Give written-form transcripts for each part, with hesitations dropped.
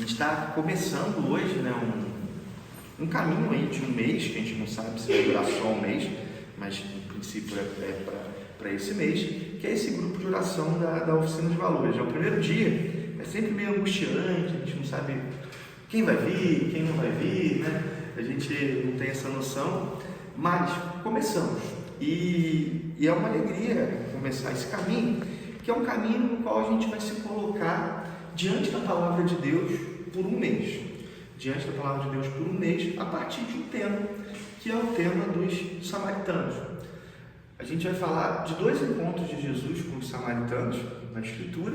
gente está começando hoje, né, um caminho aí de um mês, que a gente não sabe se vai durar só um mês, mas no princípio é para esse mês, que é esse grupo de oração da oficina de valores. É o primeiro dia, é sempre meio angustiante, a gente não sabe quem vai vir, quem não vai vir, né? A gente não tem essa noção, mas começamos. E é uma alegria começar esse caminho, que é um caminho no qual a gente vai se colocar diante da palavra de Deus por um mês. Diante da palavra de Deus por um mês, a partir de um tema, que é o tema dos samaritanos. A gente vai falar de dois encontros de Jesus com os samaritanos na Escritura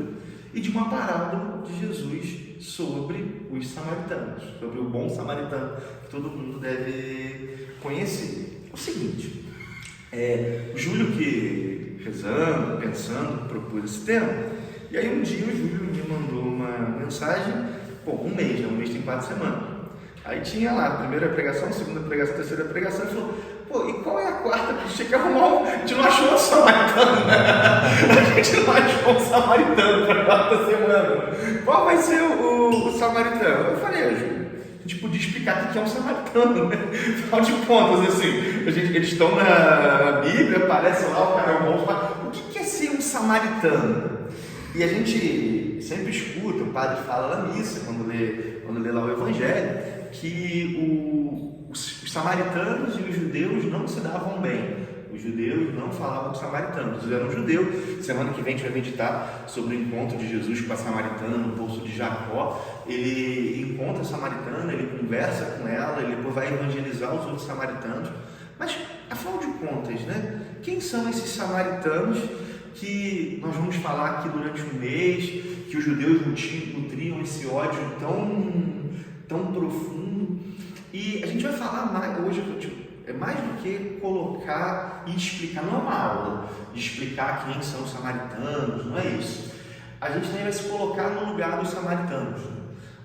e de uma parábola de Jesus sobre os samaritanos, sobre o bom samaritano, que todo mundo deve conhecer. O seguinte, o Júlio que rezando, pensando, propôs esse tema, e aí um dia o Júlio me mandou uma mensagem, um mês, né? Um mês tem 4 semanas. Aí tinha lá a primeira pregação, a segunda pregação, a terceira pregação, e falou, e qual é a quarta? A gente tinha que arrumar a gente não achou um samaritano, né? A gente não achou um samaritano para a quarta semana. Qual vai ser o samaritano? Eu falei, Júlio, a gente podia explicar o que é um samaritano, né? Afinal de contas, assim, eles estão na Bíblia, aparece lá, o cara é bom, fala, o que é ser um samaritano? E a gente sempre escuta, o padre fala na missa, quando lê lá o Evangelho, que os samaritanos e os judeus não se davam bem. Os judeus não falavam com os samaritanos. Eles eram judeus. Semana que vem a gente vai meditar sobre o encontro de Jesus com a samaritana no poço de Jacó. Ele encontra a samaritana, ele conversa com ela, ele depois vai evangelizar os outros samaritanos. Mas, afinal de contas, né? Quem são esses samaritanos que nós vamos falar aqui durante um mês, que os judeus nutriam esse ódio tão profundo? E a gente vai falar mais hoje, mais do que colocar e explicar, não é uma aula de explicar quem são os samaritanos, não é isso. A gente também vai se colocar no lugar dos samaritanos.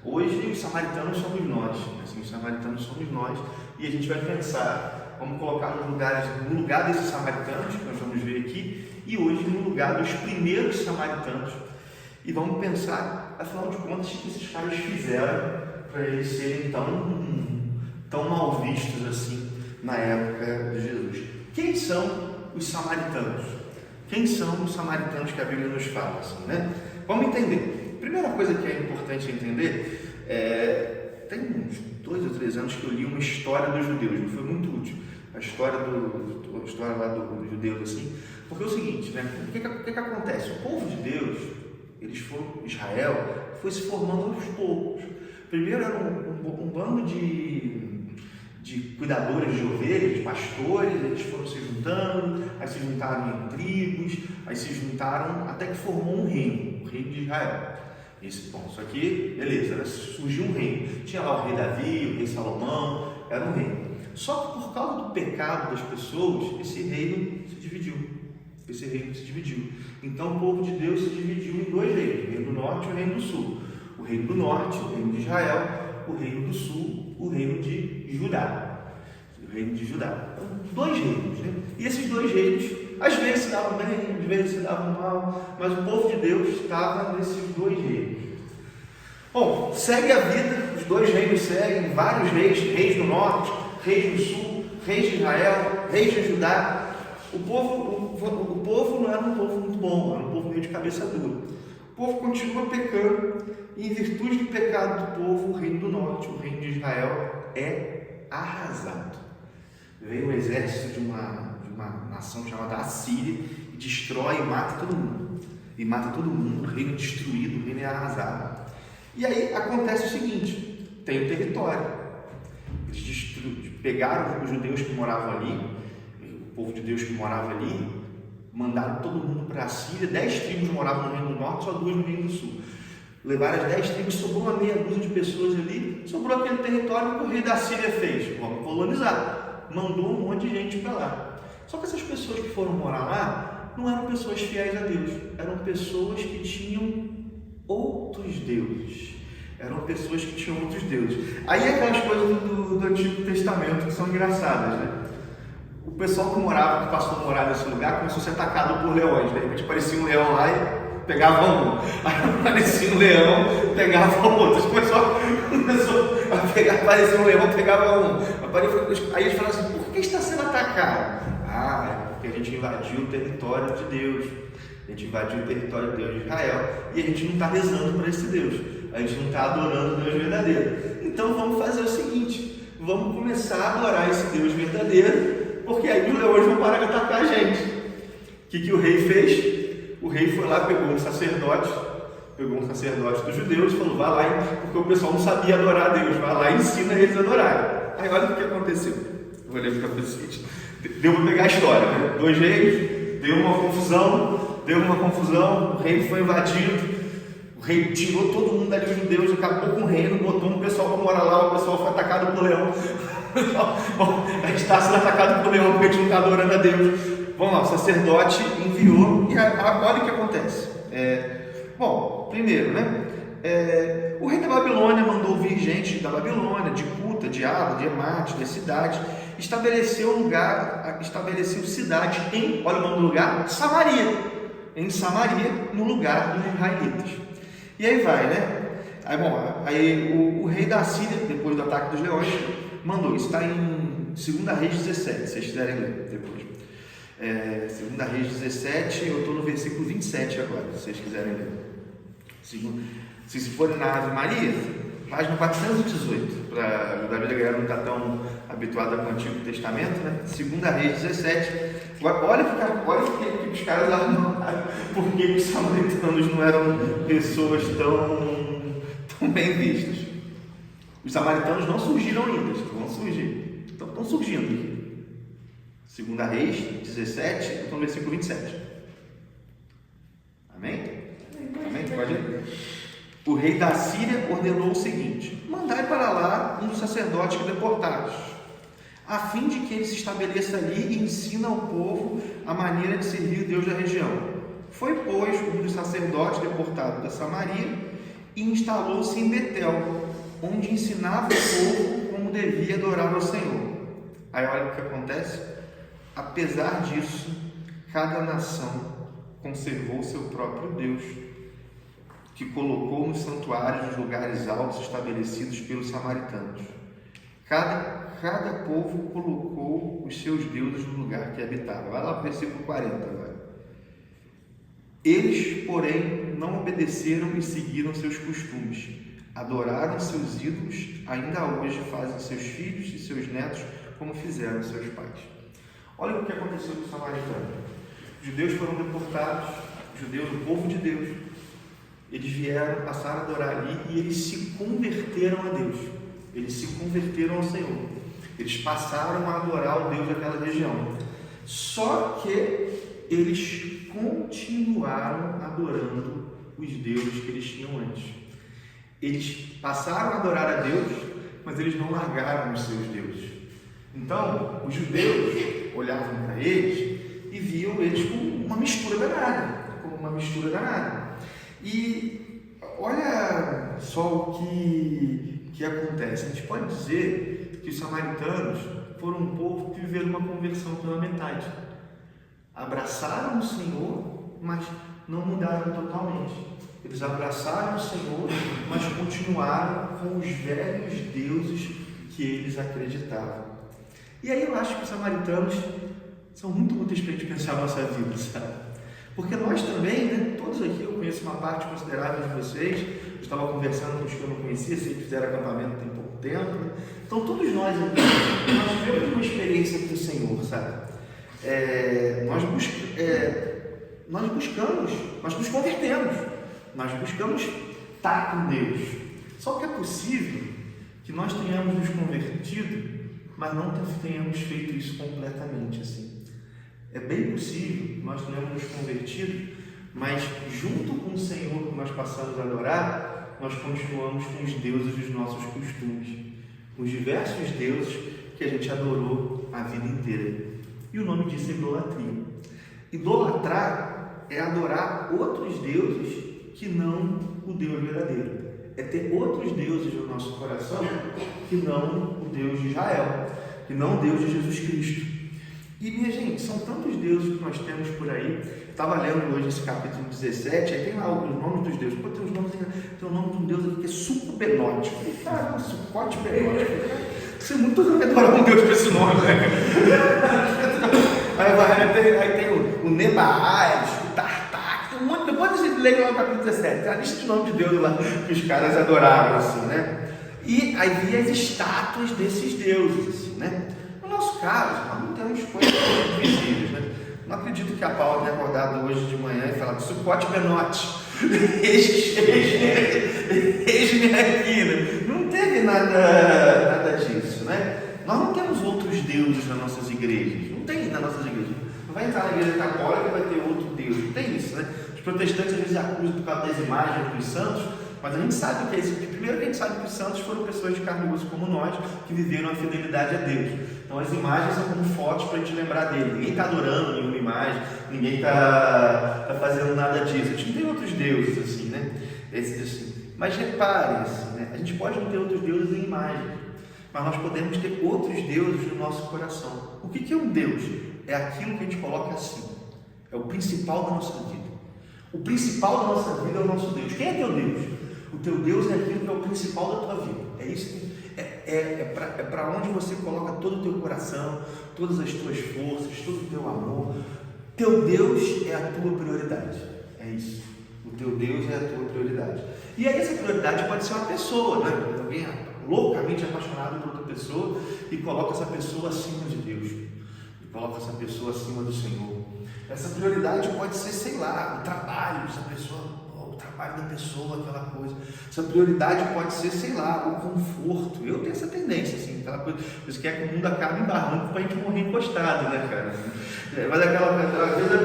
Hoje os samaritanos somos nós, assim, os samaritanos somos nós, e a gente vai pensar, vamos colocar no lugar desses samaritanos, que nós vamos ver aqui, e hoje no lugar dos primeiros samaritanos, e vamos pensar, afinal de contas, o que esses caras fizeram para eles serem tão mal vistos assim na época de Jesus. Quem são os samaritanos? Quem são os samaritanos que a Bíblia nos fala? Assim, né? Vamos entender. Primeira coisa que é importante entender, tem uns 2 ou 3 anos que eu li uma história dos judeus, me foi muito útil. A história lá dos judeus, assim, porque é o seguinte, né? O que acontece? O povo de Deus, Israel, foi se formando aos poucos. Primeiro era um bando de cuidadores de ovelhas, de pastores, eles foram se juntando, aí se juntaram em tribos, aí se juntaram até que formou um reino, o reino de Israel. Isso aqui, beleza, surgiu um reino. Tinha lá o rei Davi, o rei Salomão, era um reino. Só que por causa do pecado das pessoas, esse reino se dividiu. Então o povo de Deus se dividiu em 2 reinos, o reino do norte e o reino do sul. O reino do norte, o reino de Israel, o reino do sul, o reino de Judá. O reino de Judá. Então, 2 reinos, né? E esses 2 reinos, às vezes se davam bem, às vezes se davam mal, mas o povo de Deus estava nesses 2 reinos. Bom, segue a vida, os 2 reinos seguem, vários reis do norte, reis do sul, reis de Israel, reis de Judá. O povo não era um povo muito bom, era um povo meio de cabeça dura. O povo continua pecando, e em virtude do pecado do povo, o reino do norte, o reino de Israel, é arrasado. Vem o exército de uma nação chamada Assíria e destrói e mata todo mundo. O reino é destruído, o reino é arrasado. E aí acontece o seguinte, tem o território. Eles pegaram os judeus que moravam ali, o povo de Deus que morava ali, mandaram todo mundo para a Síria. 10 tribos moravam no reino do norte, só 2 no reino do sul. Levaram as 10 tribos, sobrou uma meia dúzia de pessoas ali, sobrou aquele território que o rei da Síria fez. Vamos colonizar. Mandou um monte de gente para lá. Só que essas pessoas que foram morar lá não eram pessoas fiéis a Deus, eram pessoas que tinham outros deuses. Aí aquelas coisas do Antigo Testamento que são engraçadas, né? O pessoal que passou a morar nesse lugar, começou a ser atacado por leões. De repente aparecia um leão lá e pegava um. Aí aparecia um leão, pegava outro. Começou a pegar, aparecia um leão, pegava um. Aí eles falaram assim, por que está sendo atacado? É porque a gente invadiu o território de Deus. A gente invadiu o território de Deus de Israel e a gente não está rezando para esse Deus. A gente não está adorando o Deus verdadeiro. Então vamos fazer o seguinte, vamos começar a adorar esse Deus verdadeiro, porque aí os leões vão parar de atacar a gente. O que o rei fez? O rei foi lá, pegou um sacerdote dos judeus e falou, vai lá, porque o pessoal não sabia adorar a Deus, vai lá e ensina eles a adorarem. Aí olha o que aconteceu. Eu vou ler para vocês. Deu para pegar a história, né? 2 reis, deu uma confusão, o rei foi invadido, o rei tirou todo mundo dali, os judeus, acabou com o reino, botou um pessoal para morar lá, o pessoal foi atacado por leão. Bom, a gente está sendo atacado por leão porque a gente não está adorando a Deus. Vamos lá, o sacerdote enviou e agora o que acontece? Bom, primeiro, né? O rei da Babilônia mandou vir gente da Babilônia, de Cuta, de Ava, de Emate, das cidades, estabeleceu cidade em, olha o nome do lugar, Samaria, em Samaria, no lugar dos israelitas. E aí vai, né? Aí o rei da Síria, depois do ataque dos leões, mandou, isso está em 2 Reis 17, se vocês quiserem ler depois. 2 Reis 17, eu estou no versículo 27 agora, se vocês quiserem ler. Se forem na Ave Maria, página 418, para ajudar a vida, a galera não está tão habituada com o Antigo Testamento, né? 2 Reis 17. Olha que os caras arrumaram, porque os samaritanos não eram pessoas tão bem vistas. Os samaritanos não surgiram ainda, vão surgir, estão surgindo aqui. 2 Reis 17, estou no versículo 27. Amém? Amém? Pode ir? O rei da Síria ordenou o seguinte: mandai para lá um sacerdote que deportados, a fim de que ele se estabeleça ali e ensina ao povo a maneira de servir o Deus da região. Foi, pois, um dos sacerdotes deportados da Samaria e instalou-se em Betel, onde ensinava o povo como devia adorar ao Senhor. Aí olha o que acontece. Apesar disso, cada nação conservou seu próprio Deus, que colocou nos santuários dos lugares altos estabelecidos pelos samaritanos. Cada povo colocou os seus deuses no lugar que habitava. Vai lá para o versículo 40 agora. Eles, porém, não obedeceram e seguiram seus costumes. Adoraram seus ídolos, ainda hoje fazem seus filhos e seus netos como fizeram seus pais. Olha o que aconteceu com os samaritanos. Os judeus foram deportados, o povo de Deus. Eles vieram, passaram a adorar ali e eles se converteram a Deus. Eles se converteram ao Senhor. Eles passaram a adorar o Deus daquela região. Só que eles continuaram adorando os deuses que eles tinham antes. Eles passaram a adorar a Deus, mas eles não largaram os seus deuses. Então, os judeus olhavam para eles e viam eles como uma mistura danada. E olha só o que acontece. A gente pode dizer que os samaritanos foram um povo que viveram uma conversão pela metade. Abraçaram o Senhor, mas não mudaram totalmente. Eles abraçaram o Senhor, mas continuaram com os velhos deuses que eles acreditavam. E aí eu acho que os samaritanos são muito úteis para a gente pensar a nossa vida, sabe? Porque nós também, né, todos aqui, eu conheço uma parte considerável de vocês, eu estava conversando com os que eu não conhecia, sei que fizeram acampamento tem pouco tempo, né? Então todos nós aqui, nós tivemos uma experiência com o Senhor, sabe? Nós nos convertemos, nós buscamos estar com Deus. Só que é possível que nós tenhamos nos convertido, mas não tenhamos feito isso completamente assim. É bem possível que nós tenhamos nos convertido, mas junto com o Senhor que nós passamos a adorar, nós continuamos com os deuses dos nossos costumes, com os diversos deuses que a gente adorou a vida inteira. E o nome disso é idolatria. Idolatrar é adorar outros deuses que não o Deus verdadeiro. É ter outros deuses no nosso coração que não o Deus de Israel, que não o Deus de Jesus Cristo. E minha gente, são tantos deuses que nós temos por aí. Estava lendo hoje esse capítulo 17, aí tem lá os nomes dos deuses. Pô, tem o nome de um deus aqui que é Sucobenote. Eu falei, cara, Sucote Benote. Você muito adorar um deus com esse nome, né? Aí tem o Nebaás, o Tartar, tem um monte. Depois você lê lá no capítulo 17, tem a lista de nomes de Deus lá que os caras adoravam, assim, né? E aí via as estátuas desses deuses, assim, né? No nosso caso, nós não temos coisas visíveis, né? Não acredito que a Paula tenha acordado hoje de manhã e falado, Sucote Benote, eis-me aqui, né? Não teve nada disso, né? Nós não temos outros deuses nas nossas igrejas, não tem nas nossas igrejas. Não vai entrar na igreja católica e vai ter outro Deus, não tem isso, né? Os protestantes às vezes acusam por causa das imagens dos santos, mas a gente sabe o que é isso. Primeiro que a gente sabe que os santos foram pessoas de carne e osso como nós, que viveram a fidelidade a Deus. Então as imagens são como fotos para a gente lembrar dele. Ninguém está adorando nenhuma imagem, ninguém está fazendo nada disso. A gente não tem outros deuses assim, né? Assim. Mas reparem, assim, né? A gente pode não ter outros deuses em imagem, mas nós podemos ter outros deuses no nosso coração. O que é um Deus? É aquilo que a gente coloca assim. É o principal da nossa vida. O principal da nossa vida é o nosso Deus. Quem é teu Deus? O teu Deus é aquilo que é o principal da tua vida. É isso que é para onde você coloca todo o teu coração, todas as tuas forças, todo o teu amor. Teu Deus é a tua prioridade. É isso. O teu Deus é a tua prioridade. E aí essa prioridade pode ser uma pessoa, né? Alguém loucamente apaixonado por outra pessoa e coloca essa pessoa acima de Deus. E coloca essa pessoa acima do Senhor. Essa prioridade pode ser, sei lá, o trabalho dessa pessoa. O trabalho da pessoa, aquela coisa. Essa prioridade pode ser, sei lá, o conforto. Eu tenho essa tendência, assim, aquela coisa. Você quer que o mundo acabe em barranco para a gente morrer encostado, né, cara? Mas às vezes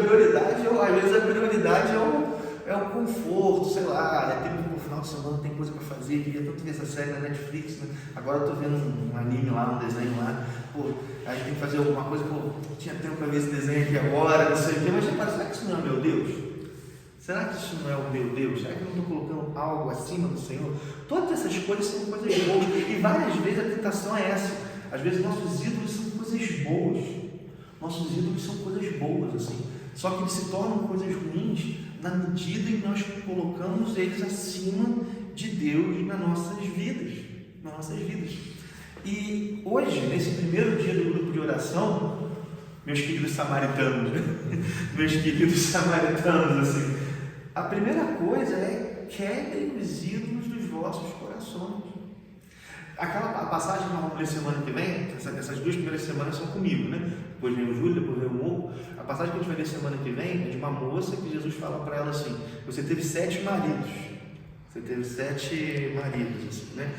a prioridade é o conforto, sei lá. No final de semana tem coisa para fazer. Queria tanto ver essa série na Netflix, né? Agora eu tô vendo um anime lá, um desenho lá. Pô, aí tem que fazer alguma coisa. Pô, tinha tempo para ver esse desenho aqui agora, não sei o quê. Mas será que isso não é meu Deus? Será que isso não é o meu Deus? Será que eu não estou colocando algo acima do Senhor? Todas essas coisas são coisas boas. E várias vezes a tentação é essa. Às vezes nossos ídolos são coisas boas. Nossos ídolos são coisas boas, assim. Só que eles se tornam coisas ruins na medida em que nós colocamos eles acima de Deus nas nossas vidas. E hoje, nesse primeiro dia do grupo de oração, meus queridos samaritanos, assim, a primeira coisa é quebrem os ídolos dos vossos corações. A passagem que nós vamos ler semana que vem, essas duas primeiras semanas são comigo, né? Depois vem o Júlio, depois vem o Hugo. A passagem que a gente vai ler semana que vem é de uma moça que Jesus fala para ela assim: você teve 7 maridos. Você teve 7 maridos, assim, né?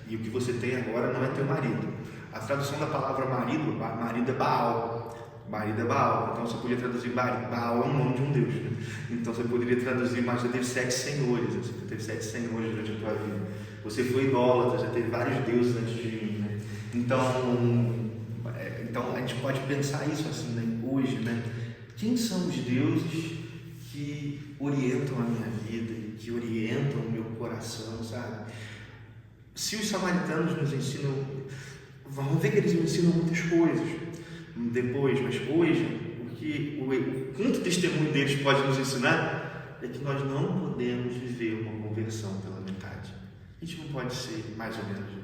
E o que você tem agora não é teu marido. A tradução da palavra marido é Baal. Marido é Baal, então você podia traduzir Baal é um nome de um Deus, né? Então você poderia traduzir, mas você teve 7 senhores, você teve 7 senhores durante a tua vida. Você foi idólatra, já teve vários deuses antes de mim, né? Então a gente pode pensar isso assim, né? Hoje, né? Quem são os deuses que orientam a minha vida, que orientam o meu coração, sabe? Se os samaritanos nos ensinam, vamos ver que eles nos ensinam muitas coisas depois, mas hoje, o quanto testemunho deles pode nos ensinar é que nós não podemos viver uma conversão pela metade. A gente não pode ser mais ou menos Deus.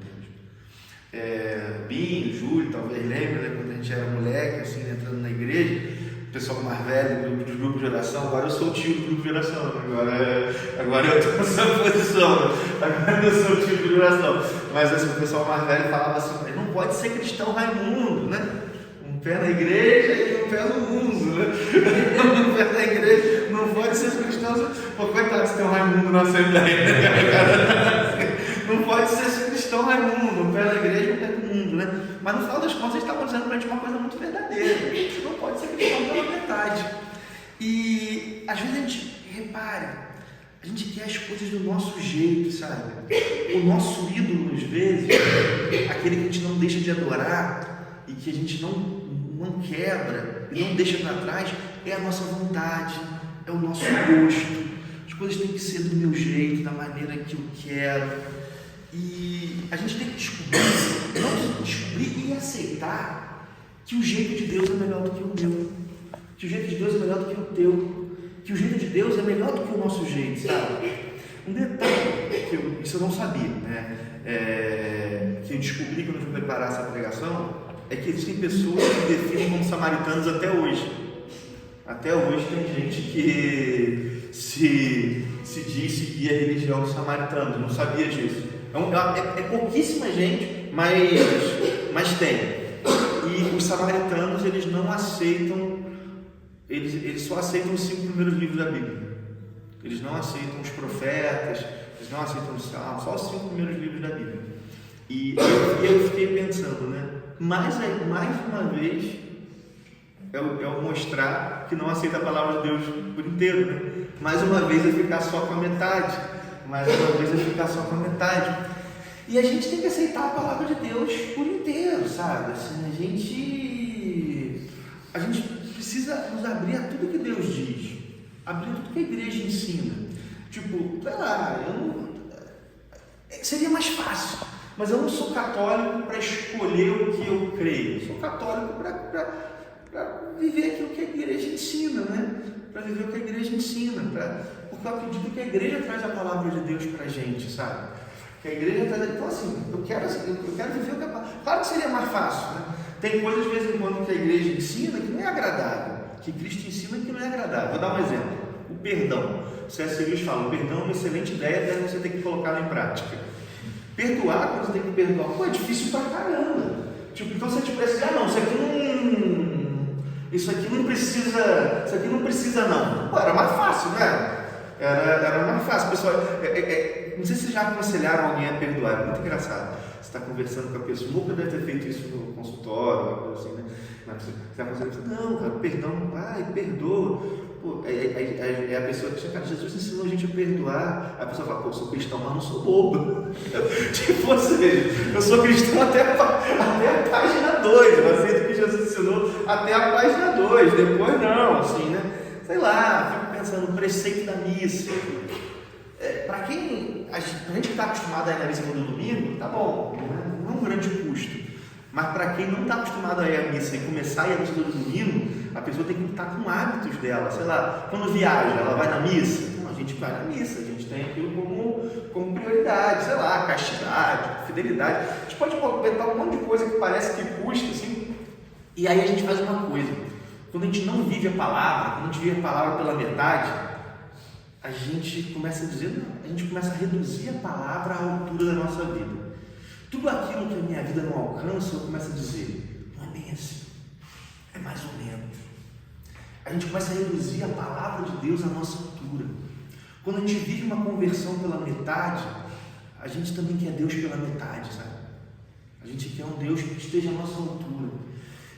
Binho, Júlio, talvez lembre, né, quando a gente era moleque, assim, entrando na igreja, o pessoal mais velho do grupo de oração. Agora eu sou o tio do grupo de oração, agora eu estou nessa posição, agora eu sou o tio do grupo de oração. Mas assim, o pessoal mais velho falava assim: não pode ser cristão Raimundo, né? Um pé na igreja e um pé no mundo, né? Um pé na igreja, não pode ser cristão. Pô, coitado se tem um Raimundo na Assembleia, né? Não pode ser cristão Raimundo, um pé na igreja e um pé no mundo, né? Mas no final das contas, eles estavam dizendo para a gente uma coisa muito verdadeira: a gente não pode ser cristão pela metade. E às vezes a gente repara, a gente quer as coisas do nosso jeito, sabe? O nosso ídolo, às vezes, aquele que a gente não deixa de adorar e que a gente não quebra e não deixa para trás, é a nossa vontade, é o nosso gosto. As coisas têm que ser do meu jeito, da maneira que eu quero. E a gente tem que descobrir e aceitar que o jeito de Deus é melhor do que o meu, que o jeito de Deus é melhor do que o teu. que o jeito de Deus é melhor do que o nosso jeito, sabe? Um detalhe, que isso eu não sabia, né? Que eu descobri quando eu fui preparar essa pregação, é que existem pessoas que se definem como samaritanos até hoje. Até hoje tem gente que se diz seguir a religião dos samaritanos, eu não sabia disso. É pouquíssima gente, mas tem. E os samaritanos, eles não aceitam, eles só aceitam os 5 primeiros livros da Bíblia. Eles não aceitam os profetas, eles não aceitam os salmos, só os 5 primeiros livros da Bíblia. E eu fiquei pensando, né? Mais uma vez, eu mostrar que não aceita a palavra de Deus por inteiro, né? Mais uma vez eu ficar só com a metade. E a gente tem que aceitar a palavra de Deus por inteiro, sabe? Assim, a gente precisa nos abrir a tudo que Deus diz, abrir a tudo que a igreja ensina. Tipo, sei lá, seria mais fácil, mas eu não sou católico para escolher o que eu creio. Eu sou católico para viver aquilo que a igreja ensina, né? Para viver o que a igreja ensina, porque eu acredito que a igreja traz a palavra de Deus para a gente, sabe? Que a igreja traz. Então, assim, eu quero viver o que a palavra. Claro que seria mais fácil, né? Tem coisas de vez em quando que a igreja ensina que não é agradável, que Cristo ensina que não é agradável. Vou dar um exemplo: o perdão. C.S. Lewis fala: o perdão é uma excelente ideia, até você ter que colocá-lo em prática. Perdoar, quando você tem que perdoar, é difícil pra caramba. Tipo, então você pensa, não, isso aqui não precisa não. Era mais fácil, né? Era mais fácil, pessoal. Não sei se vocês já aconselharam alguém a perdoar, é muito engraçado. Você está conversando com a pessoa, nunca deve ter feito isso no consultório, uma coisa assim, né? Você está conversando, não, cara, perdão, perdoa. Pô, a pessoa que cara, Jesus ensinou a gente a perdoar. A pessoa fala, pô, eu sou cristão, mas não sou bobo. Tipo, ou seja, eu sou cristão até a página 2, eu aceito que Jesus ensinou até a página 2, depois não, assim, né? Sei lá, fico pensando no preceito da missa. Para quem a gente está acostumado a ir na missa no domingo, tá bom, não é um grande custo. Mas para quem não está acostumado a ir à missa e começar a ir à missa no domingo, a pessoa tem que estar com hábitos dela. Sei lá, quando viaja, ela vai na missa? Não, a gente vai na missa, a gente tem aquilo como prioridade, sei lá, castidade, fidelidade. A gente pode botar um monte de coisa que parece que custa, assim, e aí a gente faz uma coisa. Quando a gente não vive a palavra, quando a gente vive a palavra pela metade, a gente começa a dizer, a gente começa a reduzir a palavra à altura da nossa vida. Tudo aquilo que a minha vida não alcança, eu começo a dizer, não é bem assim, é mais ou menos. A gente começa a reduzir a palavra de Deus à nossa altura. Quando a gente vive uma conversão pela metade, a gente também quer Deus pela metade, sabe? A gente quer um Deus que esteja à nossa altura.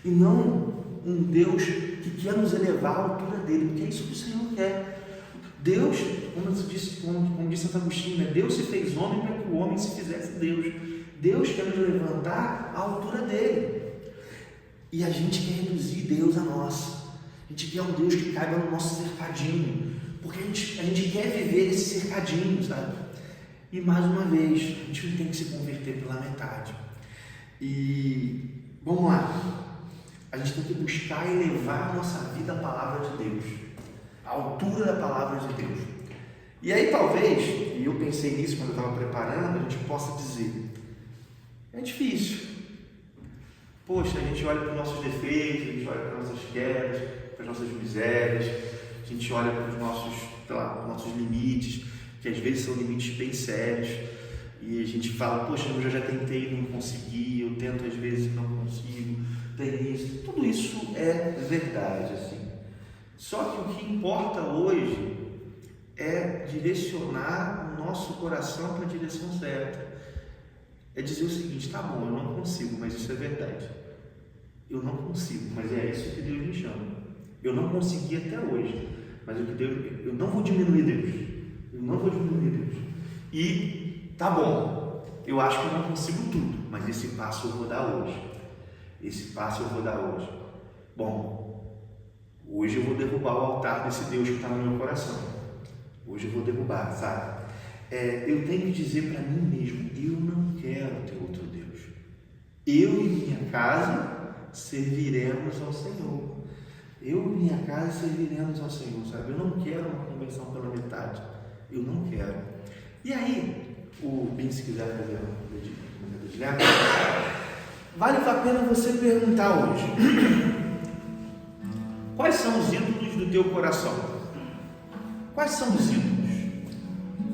E não um Deus que quer nos elevar à altura dele, porque é isso que o Senhor quer. Deus, como disse Santo Agostinho, né? Deus se fez homem para que o homem se fizesse Deus. Deus quer nos levantar à altura dele. E a gente quer reduzir Deus a nós. A gente quer um Deus que caiba no nosso cercadinho. Porque a gente quer viver esse cercadinho, sabe? E mais uma vez, a gente não tem que se converter pela metade. E vamos lá. A gente tem que buscar elevar a nossa vida à palavra de Deus. À altura da palavra de Deus. E aí talvez, e eu pensei nisso quando eu estava preparando, a gente possa dizer, é difícil. Poxa, a gente olha para os nossos defeitos, a gente olha para as nossas quedas, para as nossas misérias, a gente olha para os nossos limites, que às vezes são limites bem sérios, e a gente fala, poxa, eu já tentei e não consegui, eu tento às vezes e não consigo, tem isso. Tudo isso é verdade, assim. Só que o que importa hoje é direcionar o nosso coração para a direção certa. É dizer o seguinte, tá bom, eu não consigo, mas isso é verdade. Eu não consigo, mas é isso que Deus me chama. Eu não consegui até hoje, mas eu não vou diminuir Deus. Eu não vou diminuir Deus. E tá bom, eu acho que eu não consigo tudo, mas esse passo eu vou dar hoje. Esse passo eu vou dar hoje. Bom, hoje eu vou derrubar o altar desse Deus que está no meu coração. Hoje eu vou derrubar, sabe? Eu tenho que dizer para mim mesmo, eu não quero ter outro Deus. Eu e minha casa serviremos ao Senhor. Eu e minha casa serviremos ao Senhor, sabe? Eu não quero uma conversão pela metade. Eu não quero. E aí, o Bin, se quiser fazer uma dedilhada, vale a pena você perguntar hoje: quais são os ídolos do teu coração? Quais são os ídolos?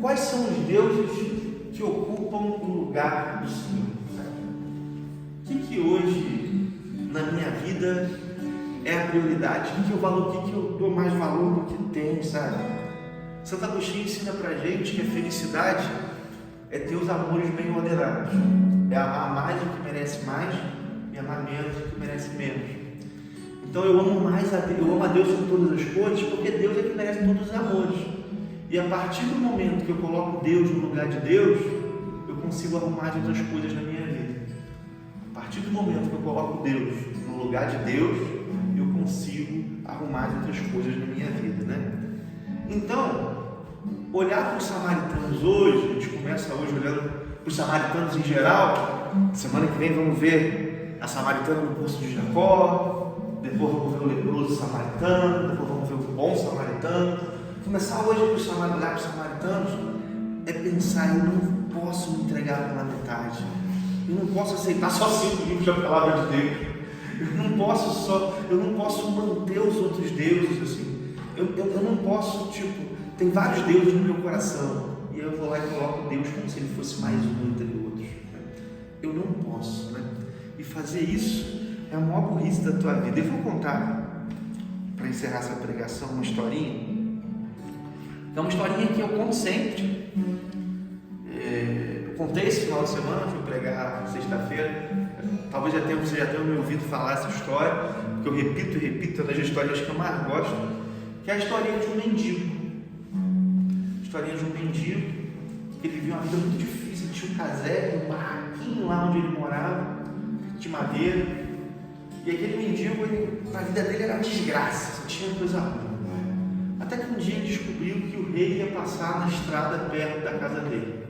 Quais são os deuses que ocupam o lugar do Senhor? Sabe? O que hoje na minha vida é a prioridade? O que eu valor? O que eu dou mais valor do que tem, sabe? Santo Agostinho ensina pra gente que a felicidade é ter os amores bem moderados, é amar mais o que merece mais e amar menos o que merece menos. Então eu amo a Deus sobre todas as coisas, porque Deus é que merece todos os amores. E a partir do momento que eu coloco Deus no lugar de Deus, eu consigo arrumar as outras coisas na minha vida. A partir do momento que eu coloco Deus no lugar de Deus, eu consigo arrumar as outras coisas na minha vida, né? Então, olhar para os samaritanos hoje, a gente começa hoje olhando para os samaritanos em geral. Semana que vem vamos ver a samaritana no poço de Jacó, depois vamos ver o leproso samaritano, depois vamos ver o bom samaritano. Começar hoje olhar para os samaritanos é pensar: eu não posso me entregar pela metade, eu não posso aceitar só 5 livros da palavra de Deus, eu não posso manter os outros deuses assim, eu não posso, tem vários deuses no meu coração, e eu vou lá e coloco Deus como se ele fosse mais um entre outros. Eu não posso, né? E fazer isso é a maior burrice da tua vida. Eu vou contar, para encerrar essa pregação, uma historinha. É uma historinha que eu conto sempre. Eu contei esse final de semana, fui pregar sexta-feira. Talvez você já tenha me ouvido falar essa história, porque eu repito, é uma das histórias que eu mais gosto, que é a historinha de um mendigo. A historinha de um mendigo que vivia uma vida muito difícil, tinha um casebre, um barraquinho lá onde ele morava, de madeira. E aquele mendigo, a vida dele era uma desgraça, só tinha coisa ruim. Até que um dia ele descobriu que o rei ia passar na estrada perto da casa dele.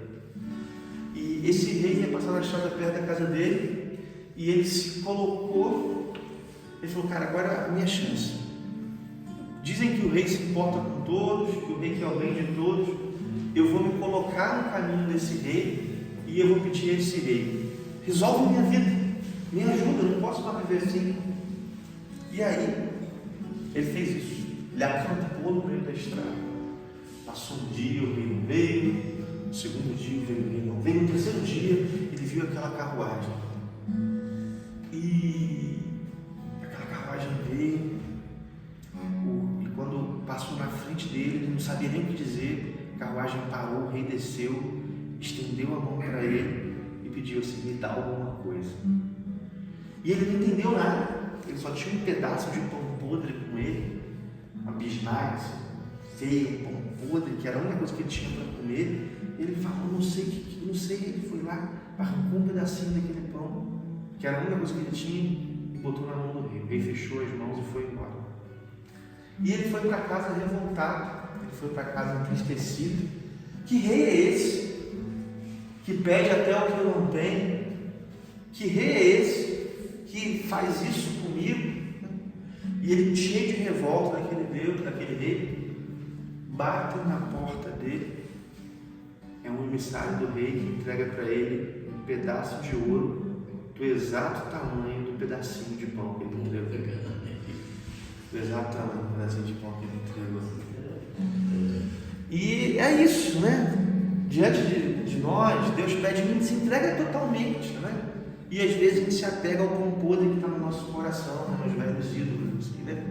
E esse rei ia passar na estrada perto da casa dele, e ele se colocou, ele falou: cara, agora é a minha chance. Dizem que o rei se importa com todos, que o rei quer o bem de todos. Eu vou me colocar no caminho desse rei e eu vou pedir a esse rei: resolve minha vida, me ajuda, eu não posso mais viver assim. E aí, ele fez isso. Ele acampou no meio da estrada. Passou um dia, o rei não veio. No segundo dia, o rei não veio. No terceiro dia, ele viu aquela carruagem. E aquela carruagem veio. E quando passou na frente dele, ele não sabia nem o que dizer. A carruagem parou, o rei desceu, estendeu a mão para ele e pediu assim: me dá alguma coisa. E ele não entendeu nada. Ele só tinha um pedaço de pão podre com ele, uma bisnaga feia, pão podre, que era a única coisa que ele tinha para comer. Ele falou: não sei. Ele foi lá, arrancou um pedacinho daquele pão, que era a única coisa que ele tinha, e botou na mão do rei. O rei fechou as mãos e foi embora. E ele foi para casa revoltado, ele foi para casa entristecido. Que rei é esse que pede até o que eu não tenho? Que rei é esse que faz isso comigo? E ele, cheio de revolta daquele rei, bate na porta dele. É um emissário do rei que entrega para ele um pedaço de ouro do exato tamanho do pedacinho de pão que ele entregou. Do exato tamanho do pedacinho de pão que ele entregou. E é isso, né? Diante de nós, Deus pede, a gente se entrega totalmente, né? E às vezes a gente se apega ao pão podre que está no nosso coração, né? Nos velhos ídolos, assim, né?